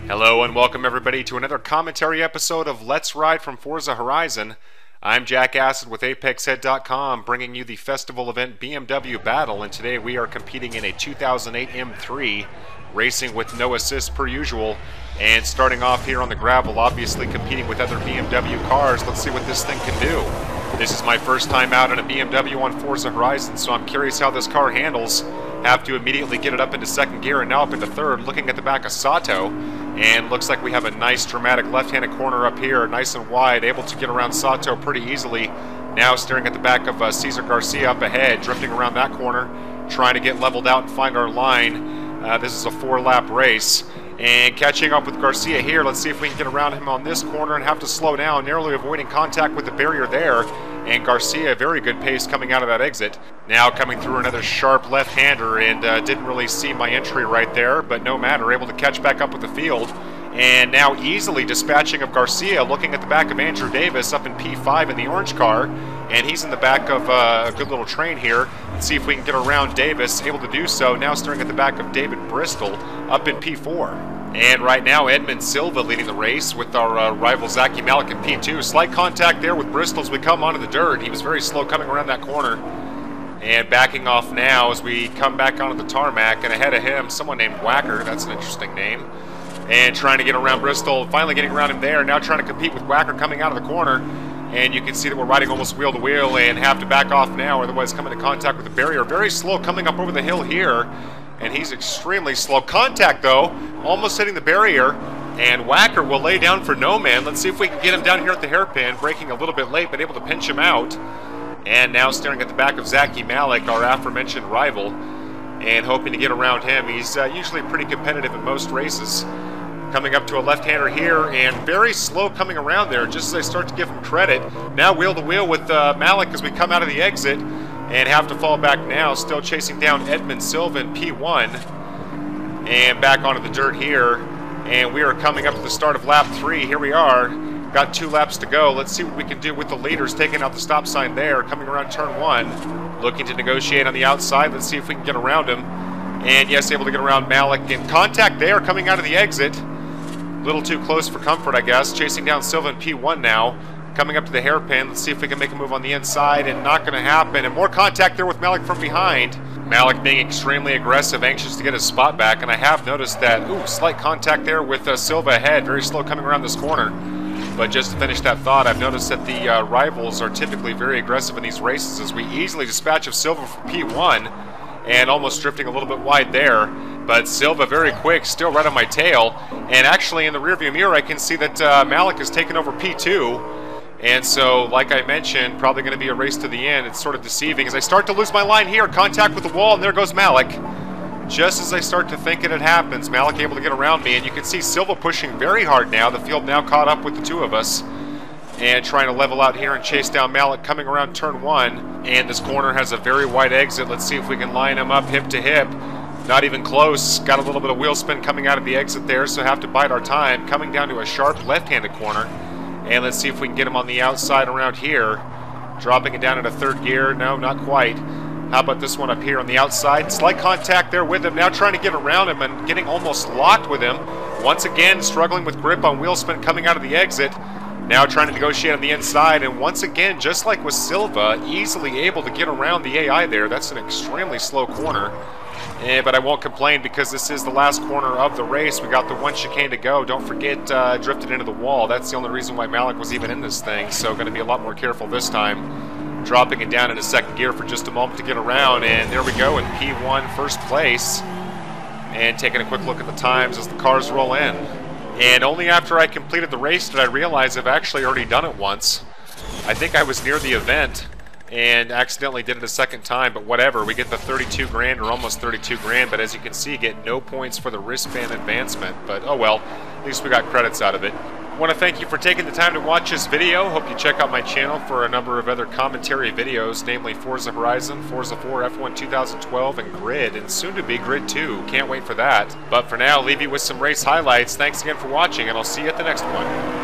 Hello and welcome everybody to another commentary episode of Let's Ride from Forza Horizon. I'm Jack Acid with ApexHead.com, bringing you the festival event BMW Battle, and today we are competing in a 2008 M3, racing with no assist per usual, and starting off here on the gravel, obviously competing with other BMW cars. Let's see what this thing can do. This is my first time out in a BMW on Forza Horizon, so I'm curious how this car handles. Have to immediately get it up into second gear and now up into third, looking at the back of Sato, and looks like we have a nice dramatic left-handed corner up here, nice and wide, able to get around Sato pretty easily. Now staring at the back of Cesar Garcia up ahead, drifting around that corner, trying to get leveled out and find our line. This is a 4-lap race, and catching up with Garcia here. Let's see if we can get around him on this corner and have to slow down, narrowly avoiding contact with the barrier there. And Garcia, very good pace coming out of that exit. Now coming through another sharp left-hander, and didn't really see my entry right there, but no matter, able to catch back up with the field. And now easily dispatching of Garcia, looking at the back of Andrew Davis up in P5 in the orange car, and he's in the back of a good little train here. Let's see if we can get around Davis, able to do so. Now staring at the back of David Bristol up in P4. And right now, Edmund Silva leading the race with our rival Zachy Malik in P2. Slight contact there with Bristol as we come onto the dirt. He was very slow coming around that corner. And backing off now as we come back onto the tarmac. And ahead of him, someone named Whacker. That's an interesting name. And trying to get around Bristol. Finally getting around him there. Now trying to compete with Whacker coming out of the corner. And you can see that we're riding almost wheel to wheel and have to back off now, otherwise come into contact with the barrier. Very slow coming up over the hill here. And he's extremely slow. Contact, though, almost hitting the barrier, and Whacker will lay down for no man. Let's see if we can get him down here at the hairpin, braking a little bit late, but able to pinch him out. And now staring at the back of Zachy Malik, our aforementioned rival, and hoping to get around him. He's usually pretty competitive in most races. Coming up to a left-hander here, and very slow coming around there, just as I start to give him credit. Now wheel to wheel with Malik as we come out of the exit, and have to fall back now, still chasing down Edmund Silva in P1. And back onto the dirt here. And we are coming up to the start of lap 3. Here we are. Got 2 laps to go. Let's see what we can do with the leaders, taking out the stop sign there, coming around turn 1. Looking to negotiate on the outside. Let's see if we can get around him. And yes, able to get around Malik. In contact there, coming out of the exit. A little too close for comfort, I guess. Chasing down Silva in P1 now. Coming up to the hairpin, let's see if we can make a move on the inside, and not going to happen. And more contact there with Malik from behind. Malik being extremely aggressive, anxious to get his spot back, and I have noticed that, slight contact there with Silva ahead, very slow coming around this corner. But just to finish that thought, I've noticed that the rivals are typically very aggressive in these races, as we easily dispatch of Silva for P1, and almost drifting a little bit wide there. But Silva very quick, still right on my tail, and actually in the rearview mirror I can see that Malik has taken over P2. And so, like I mentioned, probably going to be a race to the end. It's sort of deceiving as I start to lose my line here. Contact with the wall, and there goes Malik. Just as I start to think it happens, Malik able to get around me. And you can see Silva pushing very hard now. The field now caught up with the two of us. And trying to level out here and chase down Malik coming around turn 1. And this corner has a very wide exit. Let's see if we can line him up hip to hip. Not even close. Got a little bit of wheel spin coming out of the exit there, so have to bide our time. Coming down to a sharp left-handed corner. And let's see if we can get him on the outside around here. Dropping it down into third gear. No, not quite. How about this one up here on the outside? Slight contact there with him. Now trying to get around him and getting almost locked with him. Once again, struggling with grip on wheel spin coming out of the exit. Now trying to negotiate on the inside. And once again, just like with Silva, easily able to get around the AI there. That's an extremely slow corner. But I won't complain because this is the last corner of the race. We got the 1 chicane to go. Don't forget, drifted into the wall. That's the only reason why Malik was even in this thing. So going to be a lot more careful this time. Dropping it down into second gear for just a moment to get around. And there we go in P1 first place. And taking a quick look at the times as the cars roll in. And only after I completed the race did I realize I've actually already done it once. I think I was near the event and accidentally did it a second time, but whatever. We get the 32 grand or almost 32 grand, but as you can see, get no points for the wristband advancement. But oh well, at least we got credits out of it. I want to thank you for taking the time to watch this video. Hope you check out my channel for a number of other commentary videos, namely Forza Horizon, Forza 4 F1 2012, and Grid, and soon to be Grid 2. Can't wait for that. But for now, leave you with some race highlights. Thanks again for watching, and I'll see you at the next one.